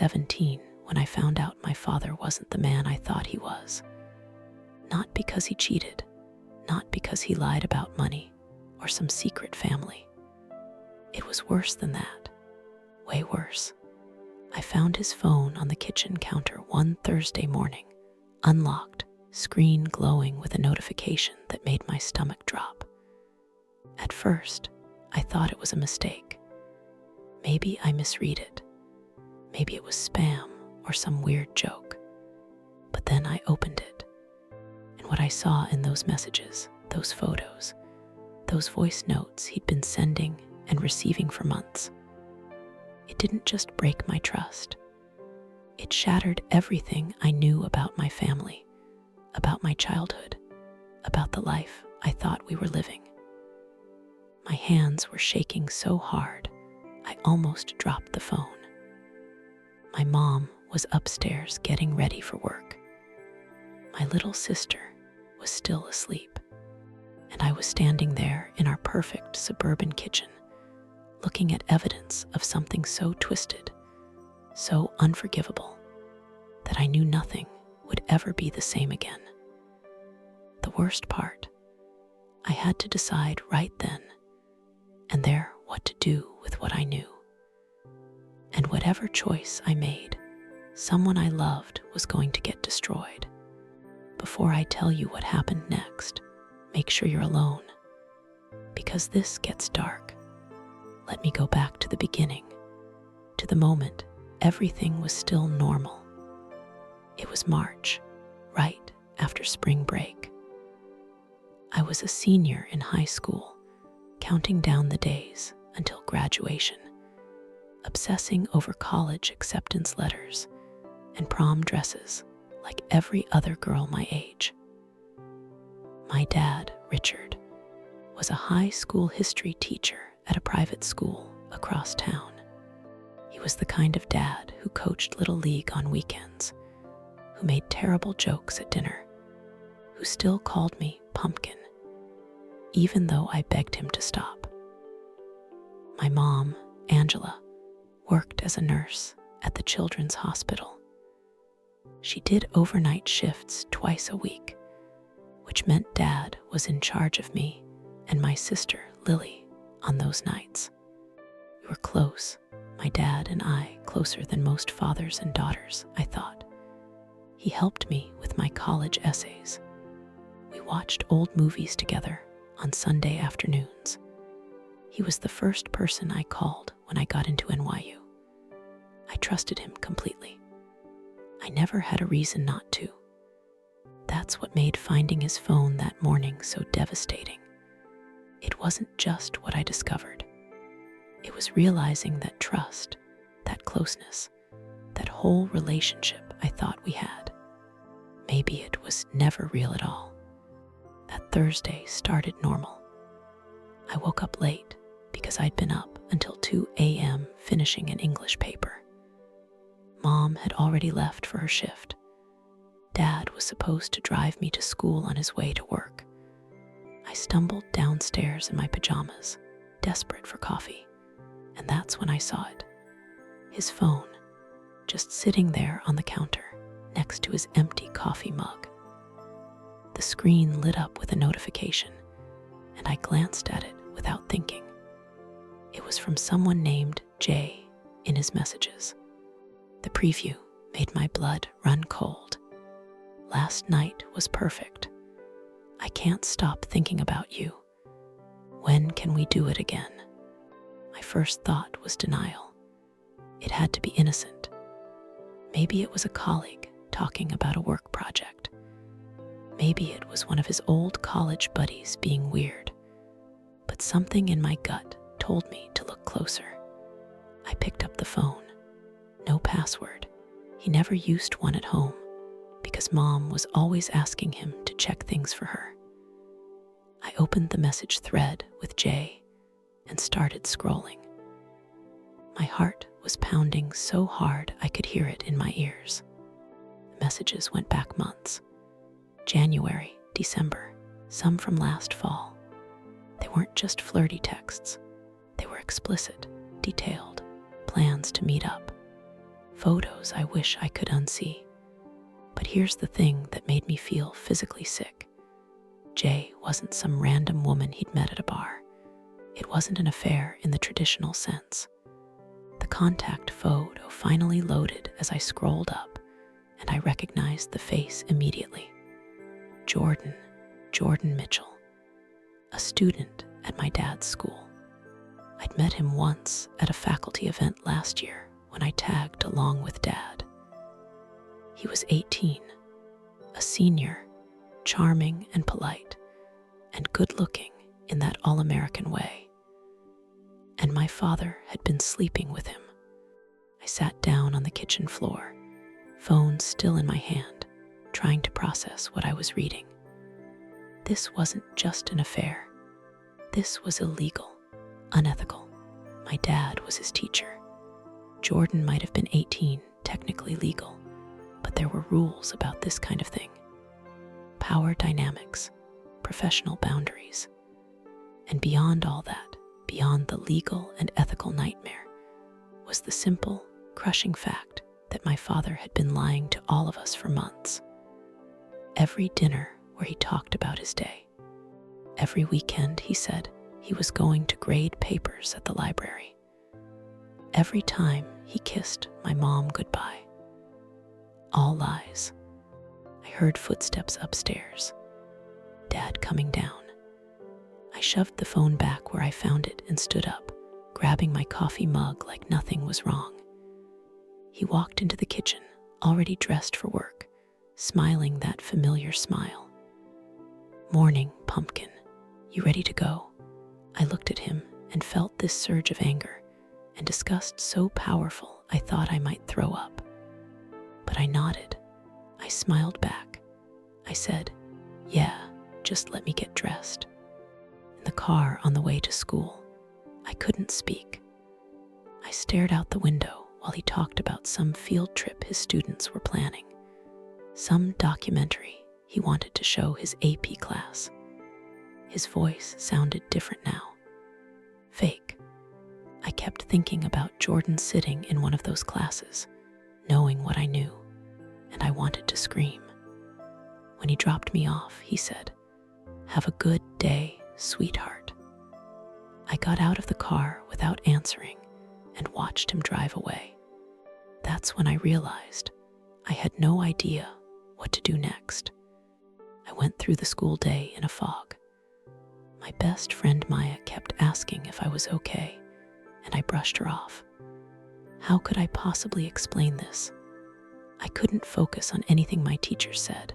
17 when I found out my father wasn't the man I thought he was. Not because he cheated, not because he lied about money or some secret family. It was worse than that, way worse. I found his phone on the kitchen counter one Thursday morning, unlocked, screen glowing with a notification that made my stomach drop. At first, I thought it was a mistake. Maybe I misread it. Maybe it was spam or some weird joke. But then I opened it, and what I saw in those messages, those photos, those voice notes he'd been sending and receiving for months, it didn't just break my trust. It shattered everything I knew about my family, about my childhood, about the life I thought we were living. My hands were shaking so hard, I almost dropped the phone. My mom was upstairs getting ready for work. My little sister was still asleep, and I was standing there in our perfect suburban kitchen, looking at evidence of something so twisted, so unforgivable, that I knew nothing would ever be the same again. The worst part, I had to decide right then and there what to do with what I knew. And whatever choice I made, someone I loved was going to get destroyed. Before I tell you what happened next, make sure you're alone, because this gets dark. Let me go back to the beginning, to the moment everything was still normal. It was March, right after spring break. I was a senior in high school, counting down the days until graduation, obsessing over college acceptance letters and prom dresses like every other girl my age. My dad, Richard, was a high school history teacher at a private school across town. He was the kind of dad who coached Little League on weekends, who made terrible jokes at dinner, who still called me Pumpkin, even though I begged him to stop. My mom, Angela, worked as a nurse at the Children's Hospital. She did overnight shifts twice a week, which meant Dad was in charge of me and my sister, Lily, on those nights. We were close, my dad and I, closer than most fathers and daughters, I thought. He helped me with my college essays. We watched old movies together on Sunday afternoons. He was the first person I called when I got into NYU. I trusted him completely. I never had a reason not to. That's what made finding his phone that morning so devastating. It wasn't just what I discovered. It was realizing that trust, that closeness, that whole relationship I thought we had, maybe it was never real at all. That Thursday started normal. I woke up late because I'd been up until 2 a.m. finishing an English paper. Mom had already left for her shift. Dad was supposed to drive me to school on his way to work. I stumbled downstairs in my pajamas, desperate for coffee, and that's when I saw it. His phone, just sitting there on the counter next to his empty coffee mug. The screen lit up with a notification, and I glanced at it without thinking. It was from someone named Jay in his messages. The preview made my blood run cold. Last night was perfect. I can't stop thinking about you. When can we do it again? My first thought was denial. It had to be innocent. Maybe it was a colleague talking about a work project. Maybe it was one of his old college buddies being weird. But something in my gut told me to look closer. I picked up the phone. No password. He never used one at home because Mom was always asking him to check things for her. I opened the message thread with Jay and started scrolling. My heart was pounding so hard I could hear it in my ears. The messages went back months. January, December, some from last fall. They weren't just flirty texts. They were explicit, detailed, plans to meet up. photos I wish I could unsee. But here's the thing that made me feel physically sick. Jay wasn't some random woman he'd met at a bar. It wasn't an affair in the traditional sense. The contact photo finally loaded as I scrolled up, and I recognized the face immediately. Jordan Mitchell, a student at my dad's school. I'd met him once at a faculty event last year when I tagged along with Dad. He was 18, a senior, charming and polite, and good-looking in that all-American way. And my father had been sleeping with him. I sat down on the kitchen floor, phone still in my hand, trying to process what I was reading. This wasn't just an affair. This was illegal, unethical. My dad was his teacher. Jordan might have been 18, technically legal, but there were rules about this kind of thing. Power dynamics, professional boundaries. And beyond all that, beyond the legal and ethical nightmare, was the simple, crushing fact that my father had been lying to all of us for months. Every dinner where he talked about his day. Every weekend he said he was going to grade papers at the library. Every time he kissed my mom goodbye. All lies. I heard footsteps upstairs. Dad coming down. I shoved the phone back where I found it and stood up, grabbing my coffee mug like nothing was wrong. He walked into the kitchen, already dressed for work, smiling that familiar smile. "Morning, pumpkin. You ready to go?" I looked at him and felt this surge of anger and disgust so powerful I thought I might throw up. But I nodded. I smiled back. I said, "Yeah, just let me get dressed." In the car on the way to school, I couldn't speak. I stared out the window while he talked about some field trip his students were planning, some documentary he wanted to show his AP class. His voice sounded different now. Fake. I kept thinking about Jordan sitting in one of those classes, knowing what I knew, and I wanted to scream. When he dropped me off, he said, "Have a good day, sweetheart." I got out of the car without answering and watched him drive away. That's when I realized I had no idea what to do next. I went through the school day in a fog. My best friend Maya kept asking if I was okay, and I brushed her off. How could I possibly explain this? I couldn't focus on anything my teacher said.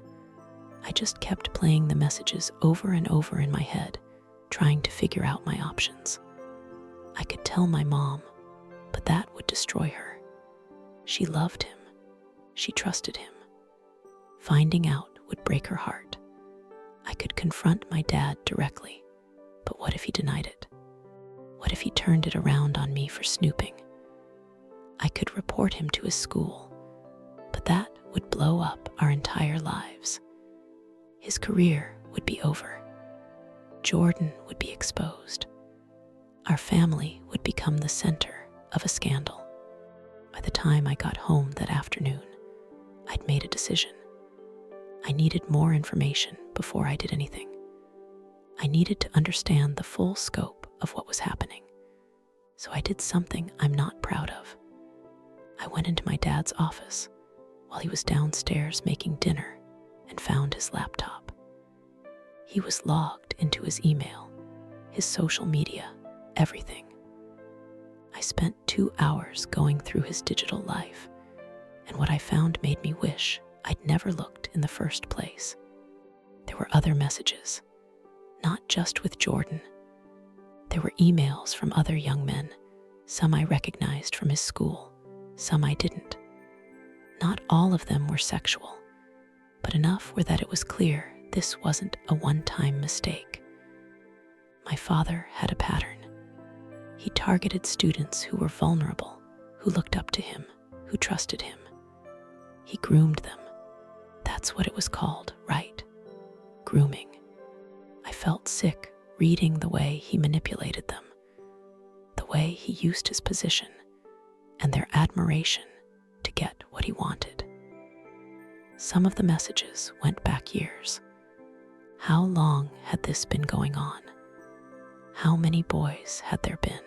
I just kept playing the messages over and over in my head, trying to figure out my options. I could tell my mom, but that would destroy her. She loved him. She trusted him. Finding out would break her heart. I could confront my dad directly, but what if he denied it? What if he turned it around on me for snooping? I could report him to his school, but that would blow up our entire lives. His career would be over. Jordan would be exposed. Our family would become the center of a scandal. By the time I got home that afternoon, I'd made a decision. I needed more information before I did anything. I needed to understand the full scope of what was happening. So I did something I'm not proud of. I went into my dad's office while he was downstairs making dinner and found his laptop. He was logged into his email, his social media, everything. I spent 2 hours going through his digital life, and what I found made me wish I'd never looked in the first place. There were other messages, not just with Jordan. There were emails from other young men, some I recognized from his school, some I didn't. Not all of them were sexual, but enough were that it was clear this wasn't a one-time mistake. My father had a pattern. He targeted students who were vulnerable, who looked up to him, who trusted him. He groomed them. That's what it was called, right? Grooming. I felt sick reading the way he manipulated them, the way he used his position and their admiration to get what he wanted. Some of the messages went back years. How long had this been going on? How many boys had there been?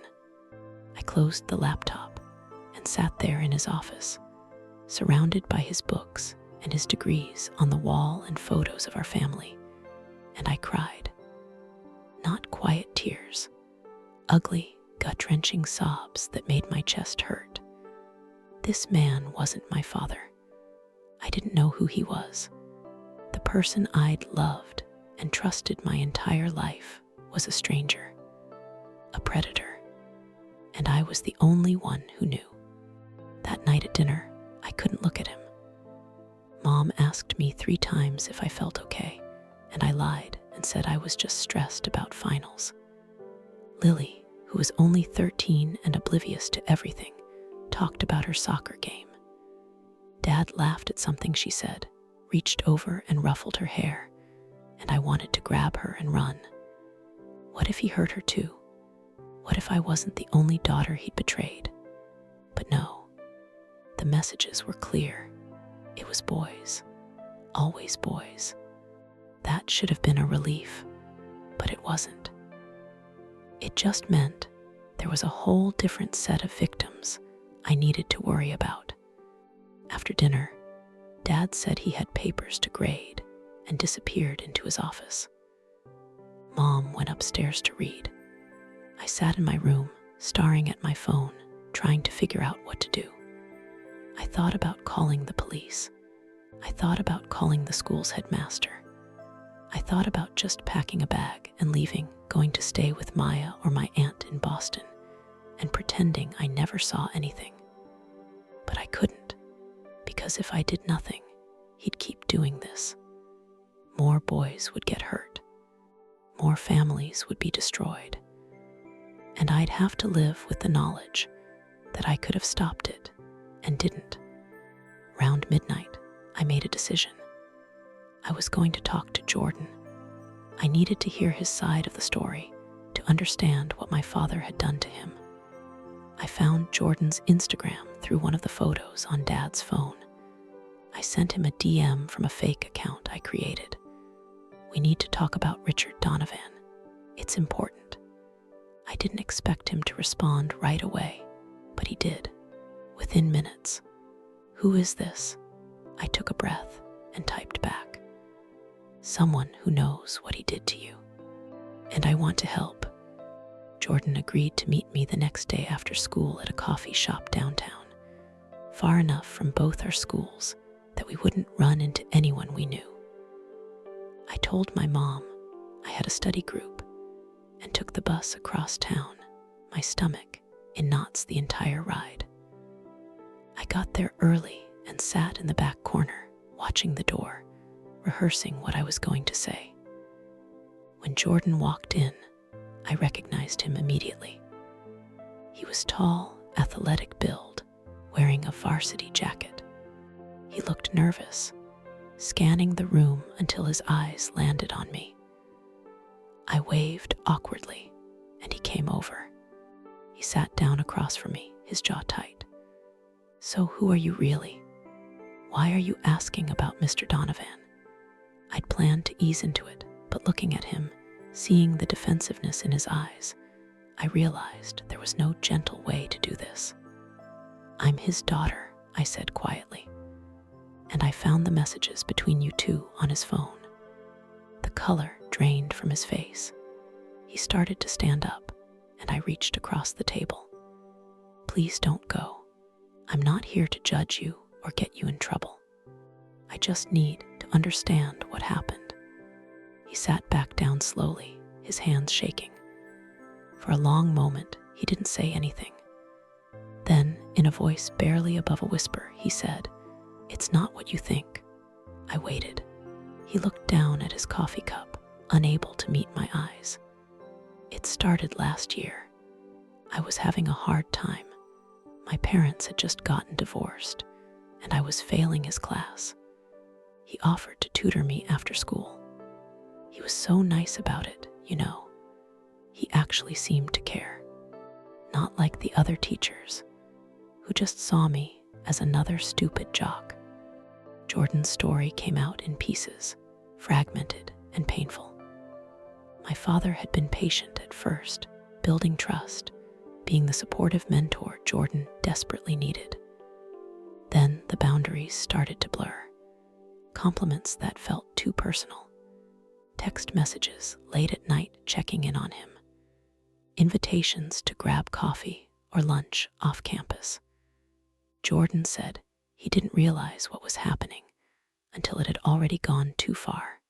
I closed the laptop and sat there in his office, surrounded by his books and his degrees on the wall and photos of our family, and I cried. Not quiet tears, ugly, gut-wrenching sobs that made my chest hurt. This man wasn't my father. I didn't know who he was. The person I'd loved and trusted my entire life was a stranger, a predator, and I was the only one who knew. That night at dinner, I couldn't look at him. Mom asked me 3 times if I felt okay, and I lied and said I was just stressed about finals. Lily, who was only 13 and oblivious to everything, talked about her soccer game. Dad laughed at something she said, reached over and ruffled her hair, and I wanted to grab her and run. What if he hurt her too? What if I wasn't the only daughter he'd betrayed? But no, the messages were clear. It was boys, always boys. That should have been a relief, but it wasn't. It just meant there was a whole different set of victims I needed to worry about. After dinner, Dad said he had papers to grade and disappeared into his office. Mom went upstairs to read. I sat in my room, staring at my phone, trying to figure out what to do. I thought about calling the police. I thought about calling the school's headmaster. I thought about just packing a bag and leaving, going to stay with Maya or my aunt in Boston, and pretending I never saw anything. But I couldn't, because if I did nothing, he'd keep doing this. More boys would get hurt. More families would be destroyed. And I'd have to live with the knowledge that I could have stopped it and didn't. Round midnight, I made a decision. I was going to talk to Jordan. I needed to hear his side of the story to understand what my father had done to him. I found Jordan's Instagram through one of the photos on Dad's phone. I sent him a DM from a fake account I created. We need to talk about Richard Donovan. It's important. I didn't expect him to respond right away, but he did, within minutes. Who is this? I took a breath and typed back. Someone who knows what he did to you. And I want to help. Jordan agreed to meet me the next day after school at a coffee shop downtown, far enough from both our schools that we wouldn't run into anyone we knew. I told my mom I had a study group and took the bus across town, my stomach in knots the entire ride. I got there early and sat in the back corner, watching the door, rehearsing what I was going to say. When Jordan walked in, I recognized him immediately. He was tall, athletic build, wearing a varsity jacket. He looked nervous, scanning the room until his eyes landed on me. I waved awkwardly, and he came over. He sat down across from me, his jaw tight. So who are you really? Why are you asking about Mr. Donovan? I'd planned to ease into it, but looking at him, seeing the defensiveness in his eyes, I realized there was no gentle way to do this. I'm his daughter, I said quietly, and I found the messages between you two on his phone. The color drained from his face. He started to stand up, and I reached across the table. Please don't go. I'm not here to judge you or get you in trouble. I just need to understand what happened. He sat back down slowly, his hands shaking. For a long moment, he didn't say anything. Then, in a voice barely above a whisper, he said, "It's not what you think." I waited. He looked down at his coffee cup, unable to meet my eyes. It started last year. I was having a hard time. My parents had just gotten divorced, and I was failing his class. He offered to tutor me after school. He was so nice about it, you know. He actually seemed to care. Not like the other teachers, who just saw me as another stupid jock. Jordan's story came out in pieces, fragmented and painful. My father had been patient at first, building trust, being the supportive mentor Jordan desperately needed. Then the boundaries started to blur. Compliments that felt too personal. Text messages late at night checking in on him. Invitations to grab coffee or lunch off campus. Jordan said he didn't realize what was happening until it had already gone too far.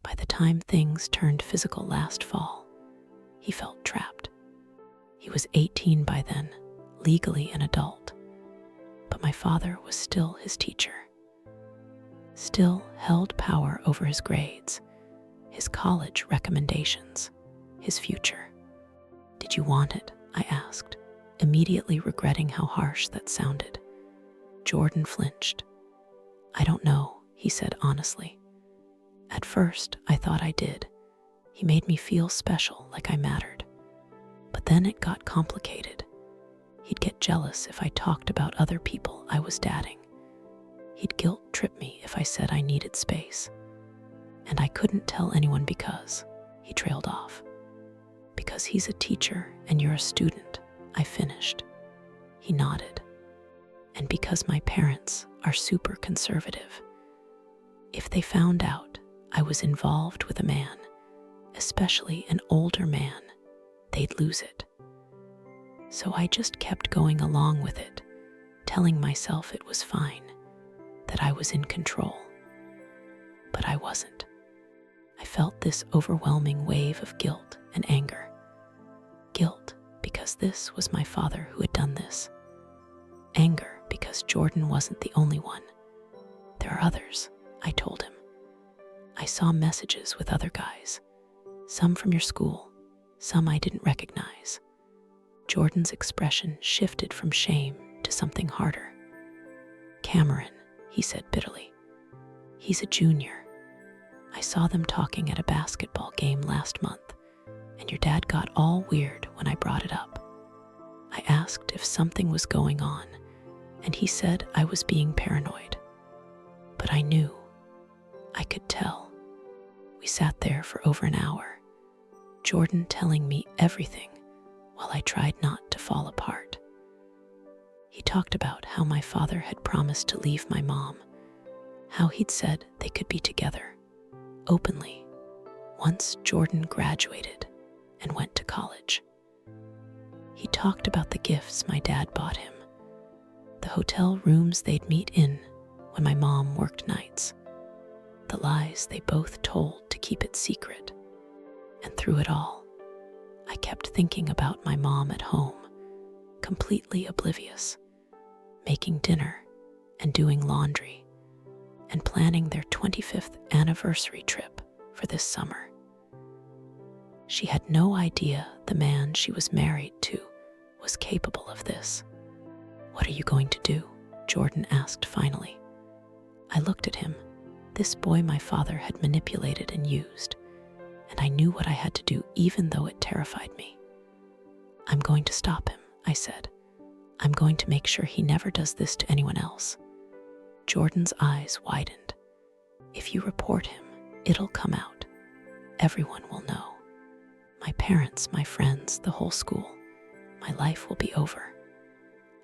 By the time things turned physical last fall, he felt trapped. He was 18 by then, legally an adult, but my father was still his teacher. Still held power over his grades, his college recommendations, his future. "Did you want it?" I asked, immediately regretting how harsh that sounded. Jordan flinched. "I don't know," he said honestly. "At first, I thought I did. He made me feel special, like I mattered. But then it got complicated. He'd get jealous if I talked about other people I was dating. He'd guilt trip me if I said I needed space. And I couldn't tell anyone because," he trailed off. "Because he's a teacher and you're a student," I finished. He nodded. "And because my parents are super conservative. If they found out I was involved with a man, especially an older man, they'd lose it. So I just kept going along with it, telling myself it was fine, that I was in control. But I wasn't. I felt this overwhelming wave of guilt and anger. Guilt because this was my father who had done this. Anger because Jordan wasn't the only one. "There are others," I told him. "I saw messages with other guys, some from your school, some I didn't recognize." Jordan's expression shifted from shame to something harder. "Cameron," he said bitterly. "He's a junior. I saw them talking at a basketball game last month, and your dad got all weird when I brought it up. I asked if something was going on, and he said I was being paranoid. But I knew. I could tell. We sat there for over an hour, Jordan telling me everything while I tried not to fall apart. He talked about how my father had promised to leave my mom, how he'd said they could be together, openly, once Jordan graduated and went to college. He talked about the gifts my dad bought him, the hotel rooms they'd meet in when my mom worked nights, the lies they both told to keep it secret. And through it all, I kept thinking about my mom at home, completely oblivious, making dinner and doing laundry, and planning their 25th anniversary trip for this summer. She had no idea the man she was married to was capable of this. "What are you going to do?" Jordan asked finally. I looked at him, this boy my father had manipulated and used, and I knew what I had to do even though it terrified me. "I'm going to stop him," I said. "I'm going to make sure he never does this to anyone else." Jordan's eyes widened. "If you report him, it'll come out. Everyone will know. My parents, my friends, the whole school. My life will be over."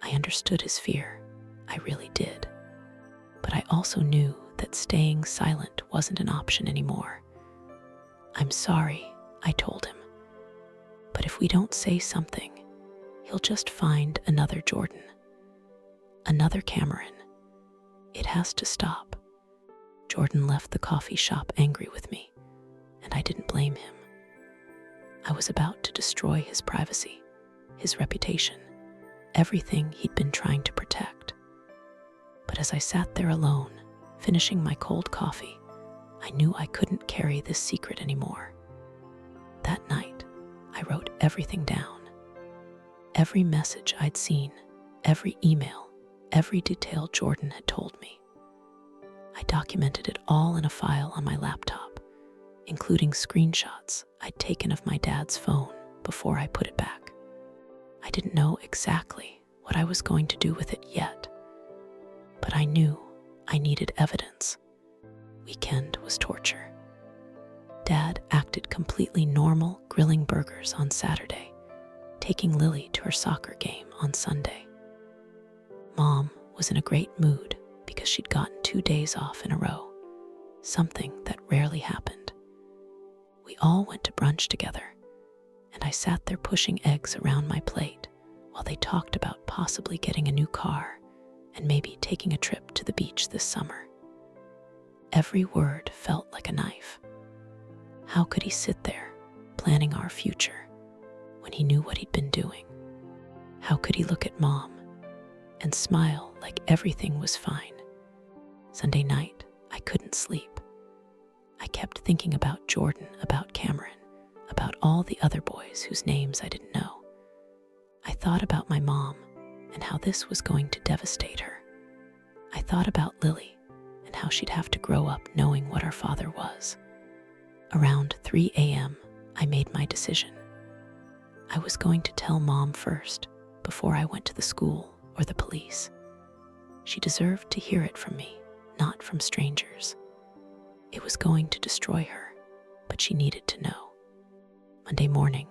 I understood his fear. I really did. But I also knew that staying silent wasn't an option anymore. "I'm sorry," I told him. "But if we don't say something, he'll just find another Jordan, another Cameron. It has to stop." Jordan left the coffee shop angry with me, and I didn't blame him. I was about to destroy his privacy, his reputation, everything he'd been trying to protect. But as I sat there alone, finishing my cold coffee, I knew I couldn't carry this secret anymore. That night, I wrote everything down. Every message I'd seen, every email, every detail Jordan had told me. I documented it all in a file on my laptop, including screenshots I'd taken of my dad's phone before I put it back. I didn't know exactly what I was going to do with it yet, but I knew I needed evidence. Weekend was torture. Dad acted completely normal, grilling burgers on Saturday, taking Lily to her soccer game on Sunday. Mom was in a great mood because she'd gotten 2 days off in a row, something that rarely happened. We all went to brunch together, and I sat there pushing eggs around my plate while they talked about possibly getting a new car and maybe taking a trip to the beach this summer. Every word felt like a knife. How could he sit there, planning our future, when he knew what he'd been doing? How could he look at Mom and smile like everything was fine? Sunday night, I couldn't sleep. I kept thinking about Jordan, about Cameron, about all the other boys whose names I didn't know. I thought about my mom and how this was going to devastate her. I thought about Lily and how she'd have to grow up knowing what our father was. Around 3 a.m., I made my decision. I was going to tell Mom first, before I went to the school or the police. She deserved to hear it from me, not from strangers. It was going to destroy her, but she needed to know. Monday morning,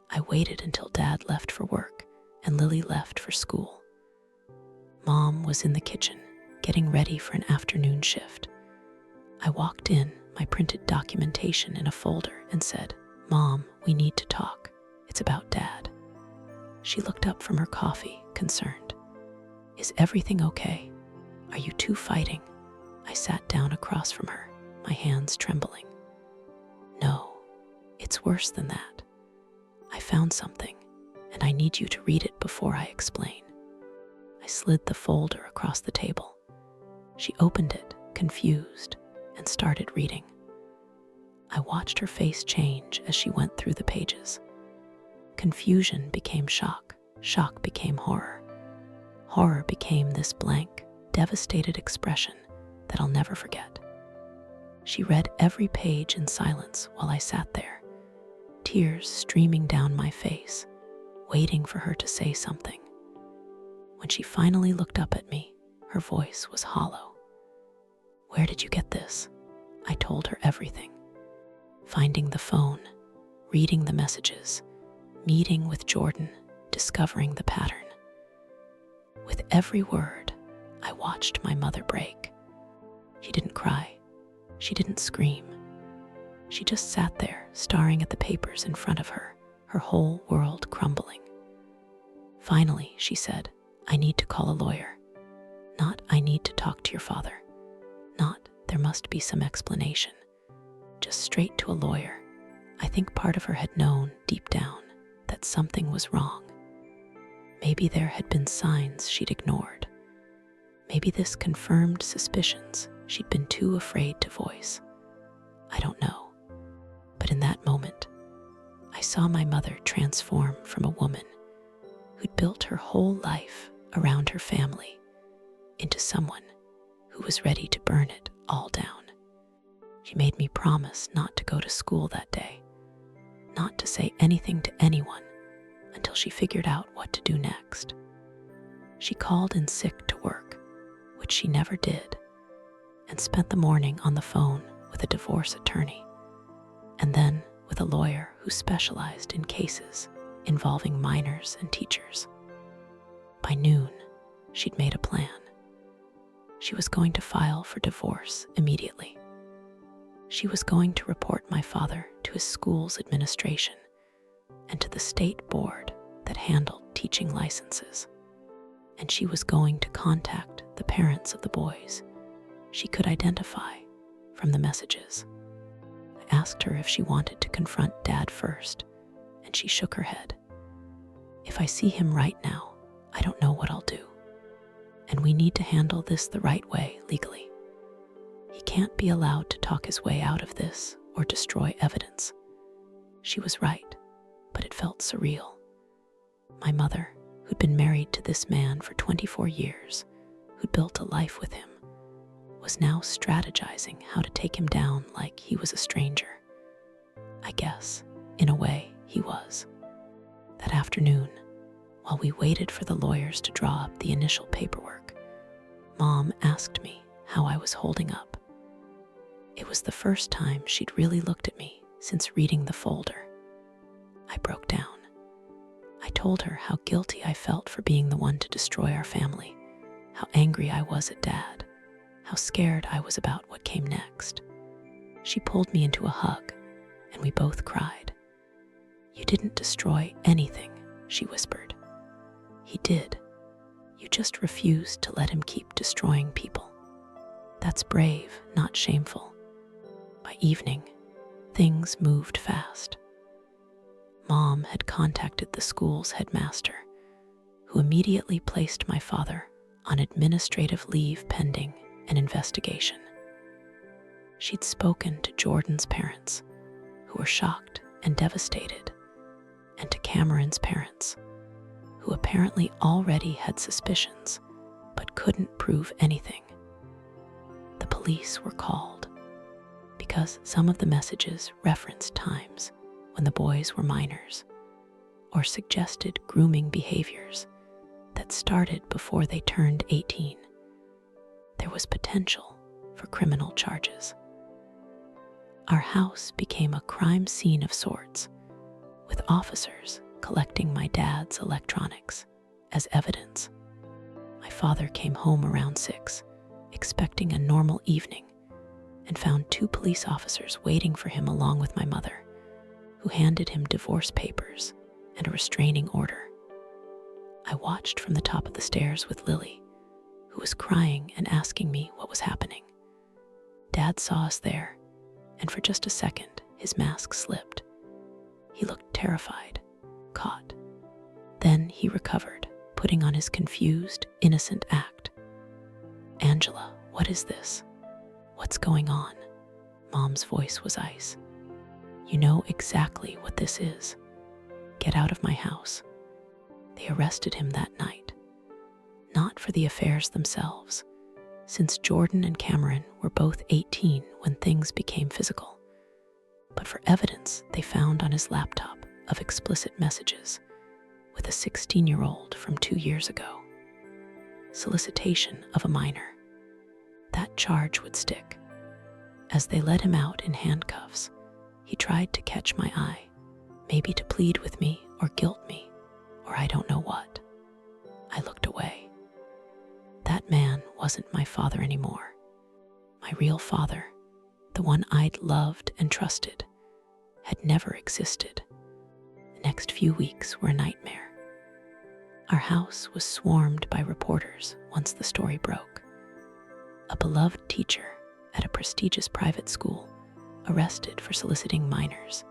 I waited until Dad left for work and Lily left for school. Mom was in the kitchen, getting ready for an afternoon shift. I walked in, my printed documentation in a folder, and said, "Mom, we need to talk. It's about Dad." She looked up from her coffee, concerned. "Is everything okay? Are you two fighting?" I sat down across from her, my hands trembling. "No, it's worse than that. I found something, and I need you to read it before I explain." I slid the folder across the table. She opened it, confused, and started reading. I watched her face change as she went through the pages. Confusion became shock, shock became horror. Horror became this blank, devastated expression that I'll never forget. She read every page in silence while I sat there, tears streaming down my face, waiting for her to say something. When she finally looked up at me, her voice was hollow. "Where did you get this?" I told her everything. Finding the phone, reading the messages, meeting with Jordan, discovering the pattern. With every word, I watched my mother break. She didn't cry. She didn't scream. She just sat there, staring at the papers in front of her, her whole world crumbling. Finally, she said, "I need to call a lawyer. Not, I need to talk to your father. Not, there must be some explanation. Just straight to a lawyer." I think part of her had known, deep down, that something was wrong. Maybe there had been signs she'd ignored. Maybe this confirmed suspicions she'd been too afraid to voice. I don't know. But in that moment, I saw my mother transform from a woman who'd built her whole life around her family into someone who was ready to burn it all down. She made me promise not to go to school that day, not to say anything to anyone until she figured out what to do next. She called in sick to work, which she never did, and spent the morning on the phone with a divorce attorney, and then with a lawyer who specialized in cases involving minors and teachers. By noon, she'd made a plan. She was going to file for divorce immediately. She was going to report my father to his school's administration and to the state board that handled teaching licenses. And she was going to contact the parents of the boys she could identify from the messages. I asked her if she wanted to confront Dad first, and she shook her head. "If I see him right now, I don't know what I'll do. And we need to handle this the right way legally. He can't be allowed to talk his way out of this or destroy evidence." She was right, but it felt surreal. My mother, who'd been married to this man for 24 years, who'd built a life with him, was now strategizing how to take him down like he was a stranger. I guess, in a way, he was. That afternoon, while we waited for the lawyers to draw up the initial paperwork, Mom asked me how I was holding up. It was the first time she'd really looked at me since reading the folder. I broke down. I told her how guilty I felt for being the one to destroy our family, how angry I was at Dad, how scared I was about what came next. She pulled me into a hug, and we both cried. "You didn't destroy anything," she whispered. "He did. You just refused to let him keep destroying people. That's brave, not shameful." By evening, things moved fast. Mom had contacted the school's headmaster, who immediately placed my father on administrative leave pending an investigation. She'd spoken to Jordan's parents, who were shocked and devastated, and to Cameron's parents, who apparently already had suspicions but couldn't prove anything. The police were called because some of the messages referenced times when the boys were minors or suggested grooming behaviors that started before they turned 18. There was potential for criminal charges. Our house became a crime scene of sorts, with officers collecting my dad's electronics as evidence. My father came home around 6, expecting a normal evening, and found 2 police officers waiting for him along with my mother, who handed him divorce papers and a restraining order. I watched from the top of the stairs with Lily, who was crying and asking me what was happening. Dad saw us there, and for just a second, his mask slipped. He looked terrified, caught. Then he recovered, putting on his confused, innocent act. "Angela, what is this? What's going on?" Mom's voice was ice. "You know exactly what this is. Get out of my house." They arrested him that night, not for the affairs themselves, since Jordan and Cameron were both 18 when things became physical, but for evidence they found on his laptop of explicit messages with a 16-year-old from 2 years ago. Solicitation of a minor. That charge would stick. As they led him out in handcuffs, he tried to catch my eye, maybe to plead with me or guilt me, or I don't know what. I looked away. That man wasn't my father anymore. My real father, the one I'd loved and trusted, had never existed. The next few weeks were a nightmare. Our house was swarmed by reporters once the story broke. A beloved teacher at a prestigious private school arrested for soliciting minors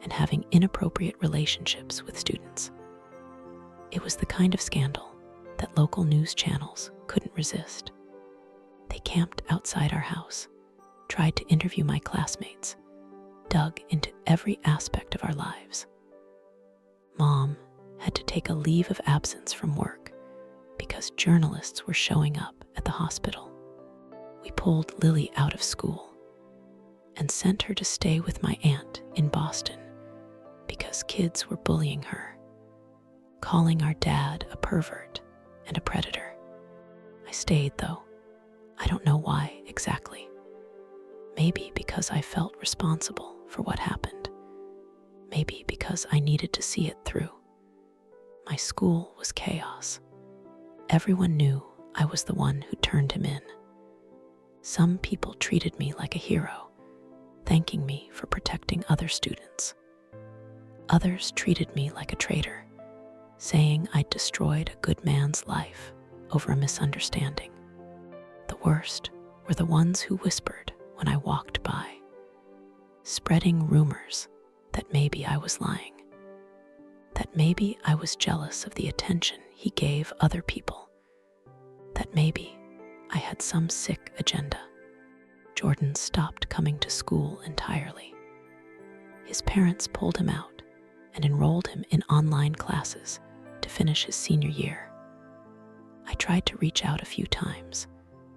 and having inappropriate relationships with students. It was the kind of scandal that local news channels couldn't resist. They camped outside our house, tried to interview my classmates, dug into every aspect of our lives. Mom had to take a leave of absence from work because journalists were showing up at the hospital. We pulled Lily out of school and sent her to stay with my aunt in Boston because kids were bullying her, calling our dad a pervert and a predator. I stayed, though. I don't know why exactly. Maybe because I felt responsible for what happened. Maybe because I needed to see it through. My school was chaos. Everyone knew I was the one who turned him in. Some people treated me like a hero, thanking me for protecting other students. Others treated me like a traitor, saying I'd destroyed a good man's life over a misunderstanding. The worst were the ones who whispered when I walked by, spreading rumors that maybe I was lying, that maybe I was jealous of the attention he gave other people, that maybe I had some sick agenda. Jordan stopped coming to school entirely. His parents pulled him out and enrolled him in online classes to finish his senior year. I tried to reach out a few times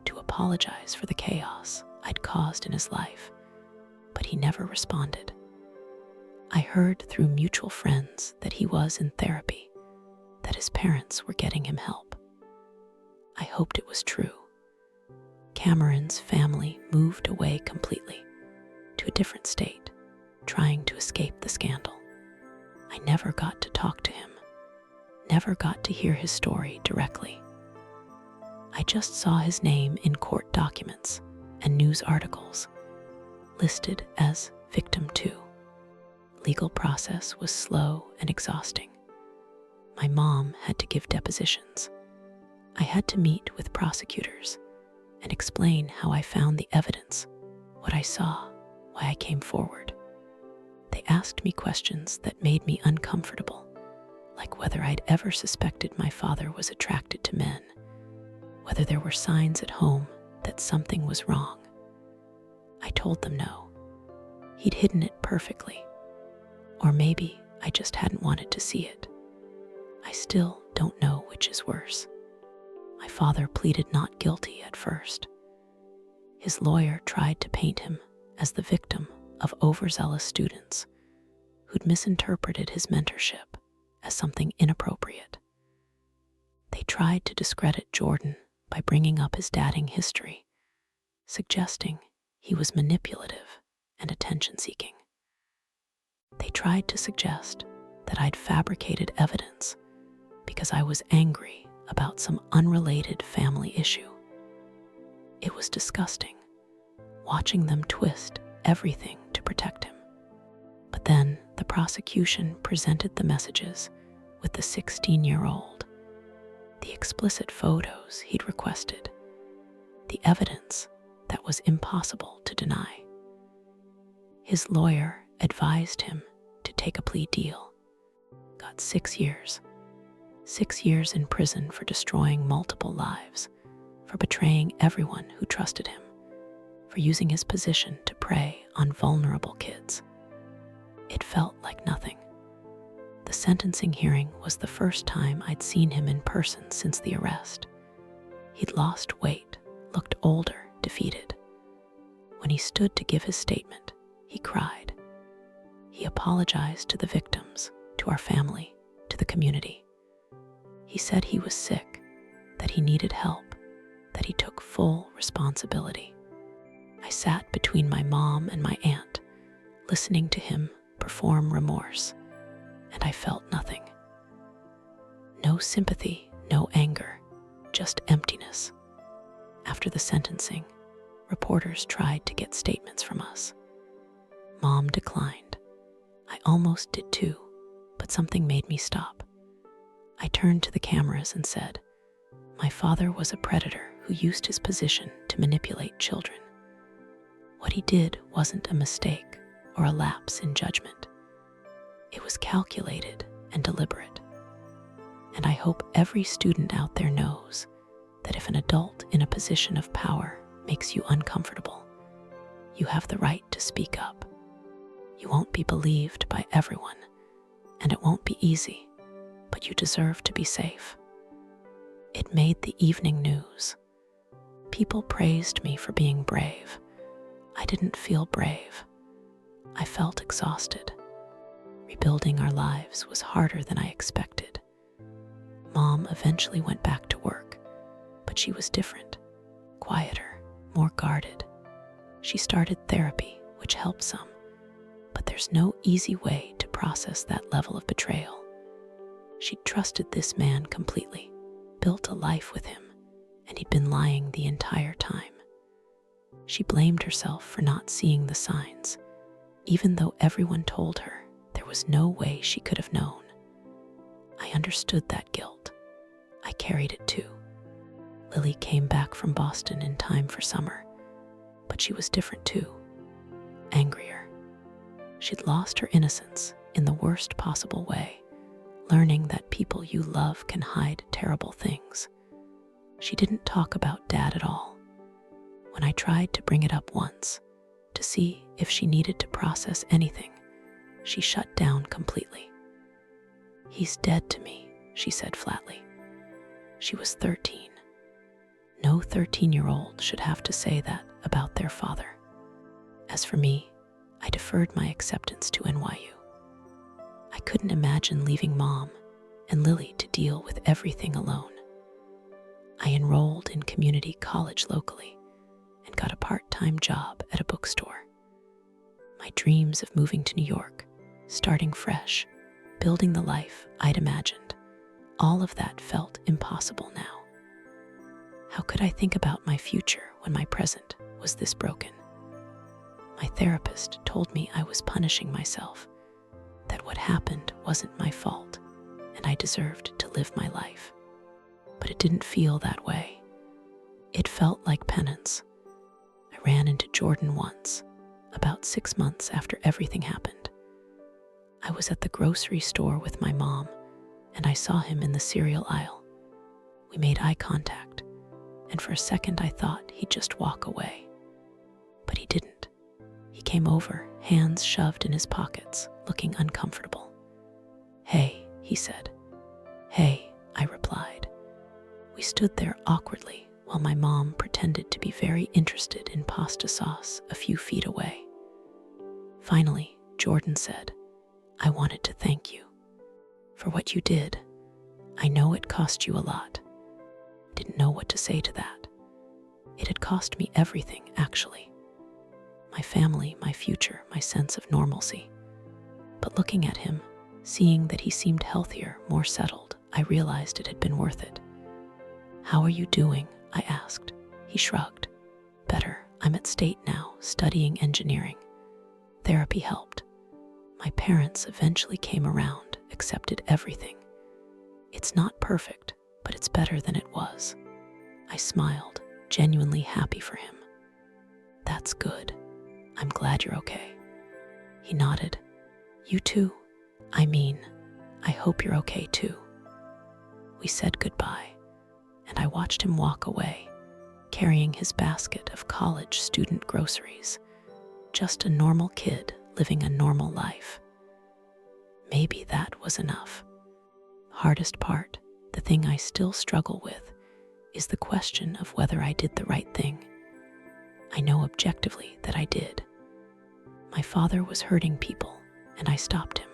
to apologize for the chaos I'd caused in his life, but he never responded. I heard through mutual friends that he was in therapy, that his parents were getting him help. I hoped it was true, Cameron's family moved away completely to a different state, trying to escape the scandal. I never got to talk to him, never got to hear his story directly. I just saw his name in court documents and news articles, listed as Victim 2. Legal process was slow and exhausting. My mom had to give depositions. I had to meet with prosecutors and explain how I found the evidence, what I saw, why I came forward. They asked me questions that made me uncomfortable, like whether I'd ever suspected my father was attracted to men, whether there were signs at home that something was wrong. I told them no. He'd hidden it perfectly. Or maybe I just hadn't wanted to see it. I still don't know which is worse. My father pleaded not guilty at first. His lawyer tried to paint him as the victim of overzealous students who'd misinterpreted his mentorship as something inappropriate. They tried to discredit Jordan by bringing up his dating history, suggesting he was manipulative and attention-seeking. They tried to suggest that I'd fabricated evidence because I was angry about some unrelated family issue. It was disgusting, watching them twist everything to protect him. But then the prosecution presented the messages with the 16-year-old, the explicit photos he'd requested, the evidence that was impossible to deny. His lawyer advised him to take a plea deal. Got 6 years. 6 years in prison for destroying multiple lives, for betraying everyone who trusted him, for using his position to prey on vulnerable kids. It felt like nothing. The sentencing hearing was the first time I'd seen him in person since the arrest. He'd lost weight, looked older, defeated. When he stood to give his statement, he cried. He apologized to the victims, to our family, to the community. He said he was sick, that he needed help, that he took full responsibility. I sat between my mom and my aunt, listening to him perform remorse, and I felt nothing. No sympathy, no anger, just emptiness. After the sentencing, reporters tried to get statements from us. Mom declined. I almost did too, but something made me stop. I turned to the cameras and said, "My father was a predator who used his position to manipulate children. What he did wasn't a mistake or a lapse in judgment. It was calculated and deliberate. And I hope every student out there knows that if an adult in a position of power makes you uncomfortable, you have the right to speak up. You won't be believed by everyone, and it won't be easy, but you deserve to be safe." It made the evening news. People praised me for being brave. I didn't feel brave. I felt exhausted. Rebuilding our lives was harder than I expected. Mom eventually went back to work, but she was different, quieter, more guarded. She started therapy, which helped some, but there's no easy way to process that level of betrayal. She'd trusted this man completely, built a life with him, and he'd been lying the entire time. She blamed herself for not seeing the signs, even though everyone told her there was no way she could have known. I understood that guilt. I carried it too. Lily came back from Boston in time for summer, but she was different too, angrier. She'd lost her innocence in the worst possible way, learning that people you love can hide terrible things. She didn't talk about Dad at all. When I tried to bring it up once, to see if she needed to process anything, she shut down completely. "He's dead to me," she said flatly. She was 13. No 13-year-old should have to say that about their father. As for me, I deferred my acceptance to NYU. I couldn't imagine leaving Mom and Lily to deal with everything alone. I enrolled in community college locally, and got a part-time job at a bookstore. My dreams of moving to New York, starting fresh, building the life I'd imagined, all of that felt impossible now. How could I think about my future when my present was this broken? My therapist told me I was punishing myself, that what happened wasn't my fault, and I deserved to live my life. But it didn't feel that way. It felt like penance. I ran into Jordan once, about 6 months after everything happened. I was at the grocery store with my mom, and I saw him in the cereal aisle. We made eye contact, and for a second I thought he'd just walk away. But he didn't. He came over, hands shoved in his pockets, looking uncomfortable. "Hey," he said. "Hey," I replied. We stood there awkwardly while my mom pretended to be very interested in pasta sauce a few feet away. Finally, Jordan said, "I wanted to thank you for what you did. I know it cost you a lot." Didn't know what to say to that. It had cost me everything, actually. My family, my future, my sense of normalcy. But looking at him, seeing that he seemed healthier, more settled, I realized it had been worth it. "How are you doing?" I asked. He shrugged. "Better. I'm at State now, studying engineering. Therapy helped. My parents eventually came around, accepted everything. It's not perfect, but it's better than it was." I smiled, genuinely happy for him. "That's good. I'm glad you're okay." He nodded. "You too? I hope you're okay too." We said goodbye, and I watched him walk away, carrying his basket of college student groceries. Just a normal kid living a normal life. Maybe that was enough. Hardest part, the thing I still struggle with, is the question of whether I did the right thing. I know objectively that I did. My father was hurting people, and I stopped him.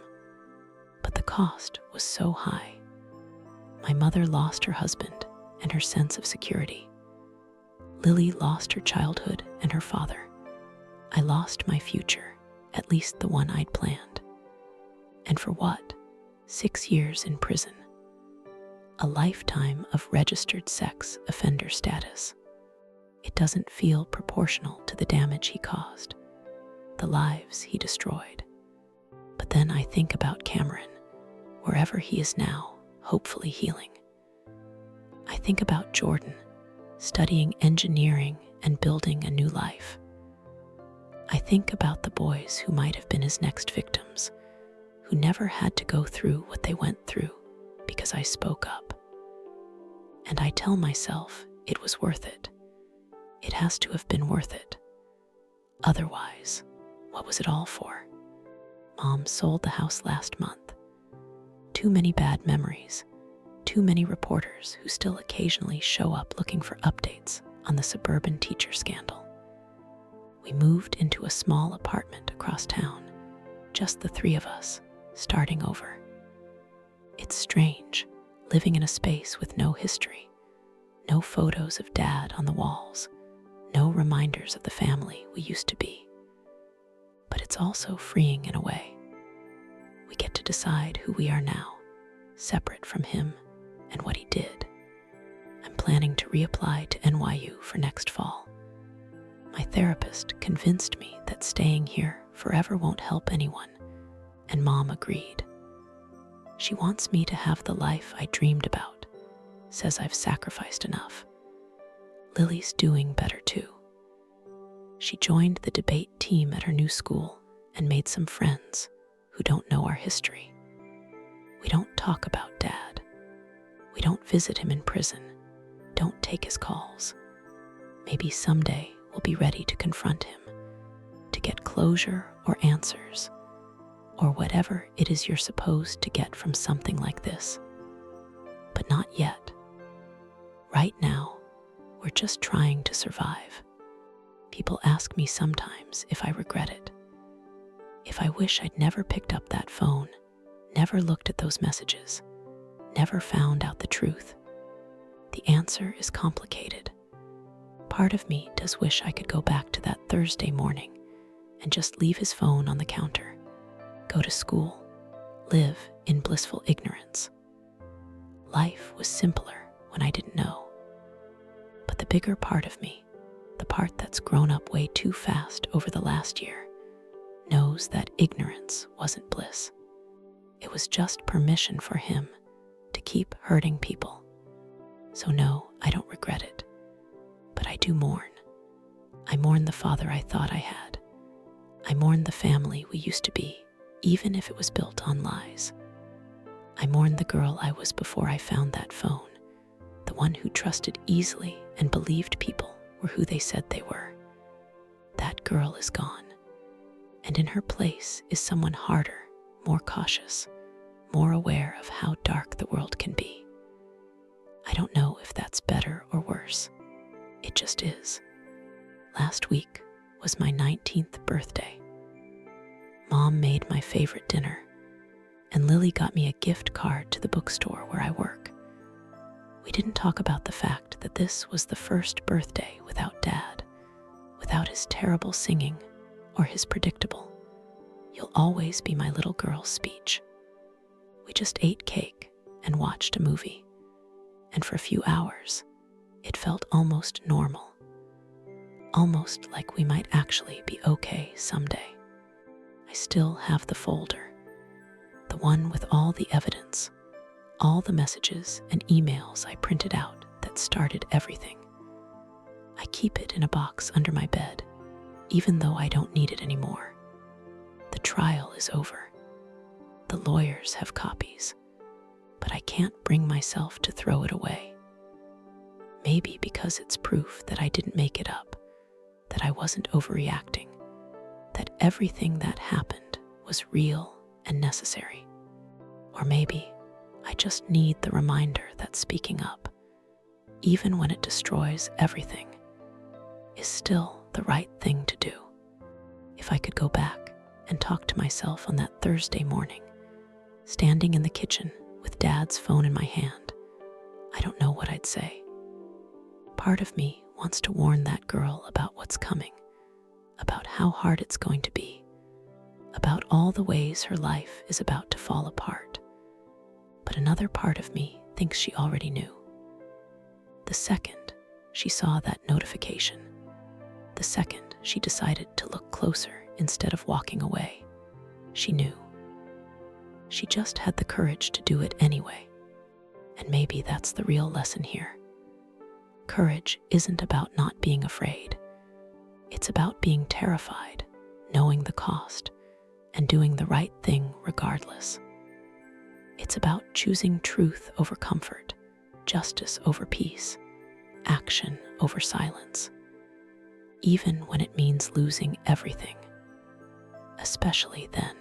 But the cost was so high. My mother lost her husband and her sense of security. Lily lost her childhood and her father. I lost my future, at least the one I'd planned. And for what? 6 years in prison. A lifetime of registered sex offender status. It doesn't feel proportional to the damage he caused, the lives he destroyed. But then I think about Cameron, wherever he is now, hopefully healing. I think about Jordan, studying engineering and building a new life. I think about the boys who might have been his next victims, who never had to go through what they went through because I spoke up. And I tell myself it was worth it. It has to have been worth it. Otherwise, what was it all for? Mom sold the house last month. Too many bad memories. Too many reporters who still occasionally show up looking for updates on the suburban teacher scandal. We moved into a small apartment across town, just the 3 of us, starting over. It's strange, living in a space with no history, no photos of Dad on the walls, no reminders of the family we used to be. But it's also freeing in a way. We get to decide who we are now, separate from him and what he did. I'm planning to reapply to NYU for next fall. My therapist convinced me that staying here forever won't help anyone, and Mom agreed. She wants me to have the life I dreamed about, says I've sacrificed enough. Lily's doing better too. She joined the debate team at her new school and made some friends who don't know our history. We don't talk about Dad. We don't visit him in prison, don't take his calls. Maybe someday we'll be ready to confront him, to get closure or answers, or whatever it is you're supposed to get from something like this. But not yet. Right now, we're just trying to survive. People ask me sometimes if I regret it. If I wish I'd never picked up that phone, never looked at those messages, never found out the truth. The answer is complicated. part of me does wish I could go back to that Thursday morning and just leave his phone on the counter, go to school, live in blissful ignorance. Life was simpler when I didn't know. But the bigger part of me, the part that's grown up way too fast over the last year, knows that ignorance wasn't bliss. It was just permission for him to keep hurting people. So no, I don't regret it. But I do mourn. I mourn the father I thought I had. I mourn the family we used to be, even if it was built on lies. I mourn the girl I was before I found that phone, the one who trusted easily and believed people were who they said they were. That girl is gone, and in her place is someone harder, more cautious, more aware of how dark the world can be. I don't know if that's better or worse. It just is. Last week was my 19th birthday. Mom made my favorite dinner, and Lily got me a gift card to the bookstore where I work. We didn't talk about the fact that this was the first birthday without Dad, without his terrible singing or his predictable, "You'll always be my little girl" speech. We just ate cake and watched a movie, and for a few hours, it felt almost normal, almost like we might actually be okay someday. I still have the folder, the one with all the evidence, all the messages and emails I printed out that started everything. I keep it in a box under my bed, even though I don't need it anymore. The trial is over. The lawyers have copies, but I can't bring myself to throw it away. Maybe because it's proof that I didn't make it up, that I wasn't overreacting, that everything that happened was real and necessary. Or maybe I just need the reminder that speaking up, even when it destroys everything, is still the right thing to do. If I could go back and talk to myself on that Thursday morning, standing in the kitchen with Dad's phone in my hand, I don't know what I'd say. Part of me wants to warn that girl about what's coming, about how hard it's going to be, about all the ways her life is about to fall apart. But another part of me thinks she already knew. The second she saw that notification, the second she decided to look closer instead of walking away, she knew. She just had the courage to do it anyway. And maybe that's the real lesson here. Courage isn't about not being afraid. It's about being terrified, knowing the cost, and doing the right thing regardless. It's about choosing truth over comfort, justice over peace, action over silence, even when it means losing everything. Especially then.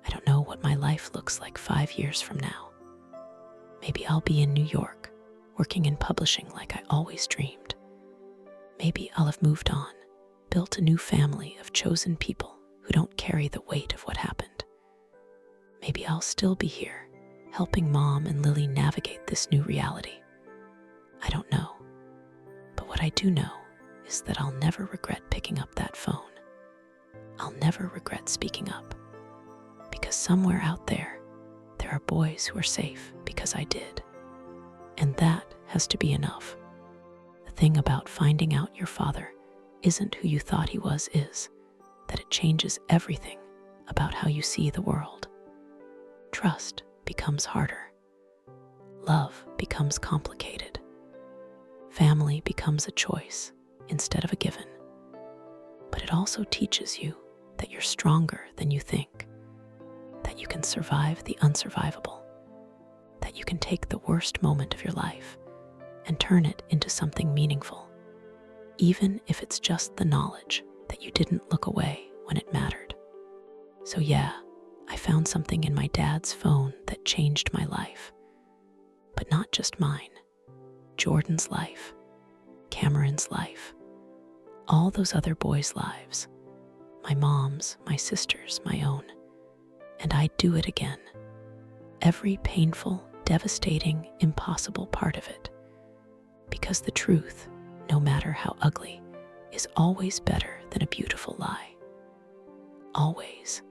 I don't know what my life looks like 5 years from now. Maybe I'll be in New York, working in publishing like I always dreamed. Maybe I'll have moved on, built a new family of chosen people who don't carry the weight of what happened. Maybe I'll still be here, helping Mom and Lily navigate this new reality. I don't know. But what I do know is that I'll never regret picking up that phone. I'll never regret speaking up. Because somewhere out there are boys who are safe because I did. And that has to be enough. The thing about finding out your father isn't who you thought he was is that it changes everything about how you see the world. Trust becomes harder. Love becomes complicated. Family becomes a choice instead of a given. But it also teaches you that you're stronger than you think, that you can survive the unsurvivable, that you can take the worst moment of your life and turn it into something meaningful, even if it's just the knowledge that you didn't look away when it mattered. So yeah, I found something in my dad's phone that changed my life. But not just mine. Jordan's life, Cameron's life, all those other boys' lives, my mom's, my sister's, my own. And I'd do it again. Every painful, devastating, impossible part of it. Because the truth, no matter how ugly, is always better than a beautiful lie. Always.